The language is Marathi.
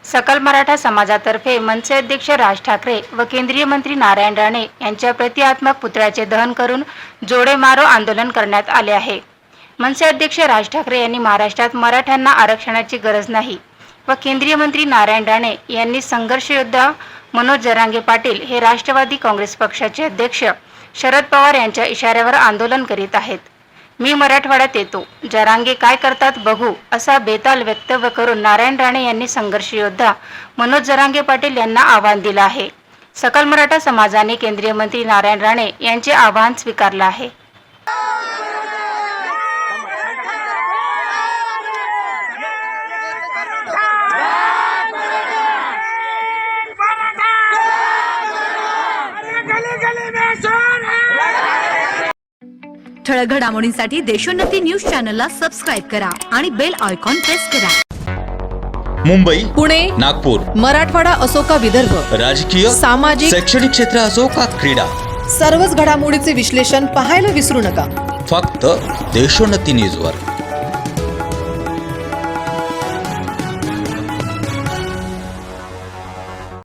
सकल मराठा समाजातर्फे मनसे अध्यक्ष राज ठाकरे व केंद्रीय मंत्री नारायण राणे यांच्या प्रतिकात्मक पुतळ्याचे दहन करून जोडे मारो आंदोलन करण्यात आले आहे। मनसे अध्यक्ष राज ठाकरे यांनी महाराष्ट्रात मराठ्यांना आरक्षणाची गरज नाही व केंद्रीय मंत्री नारायण राणे यांनी संघर्ष योद्धा मनोज जरांगे पाटील हे राष्ट्रवादी काँग्रेस पक्षाचे अध्यक्ष शरद पवार यांच्या इशाऱ्यावर आंदोलन करीत आहेत। मी मराठवाड्यात येतो, जरांगे काय करतात बघू, असा बेताल वक्तव्य करून नारायण राणे यांनी संघर्ष योद्धा मनोज जरांगे पाटील यांना आव्हान दिलं आहे। सकल मराठा समाजाने केंद्रीय मंत्री नारायण राणे यांचे आव्हान स्वीकारले आहे। ठळक घडामोडींसाठी देशोन्नती न्यूज चॅनलला सबस्क्राईब करा आणि बेल आयकॉन प्रेस करा। मुंबई, पुणे, नागपूर, मराठवाडा असो का विदर्भ, राजकीय, सामाजिक, शैक्षणिक क्षेत्र असो का क्रीडा, सर्वच घडामोडीचे विश्लेषण पाहायला विसरू नका। फक्त देशोन्नती न्यूजवर।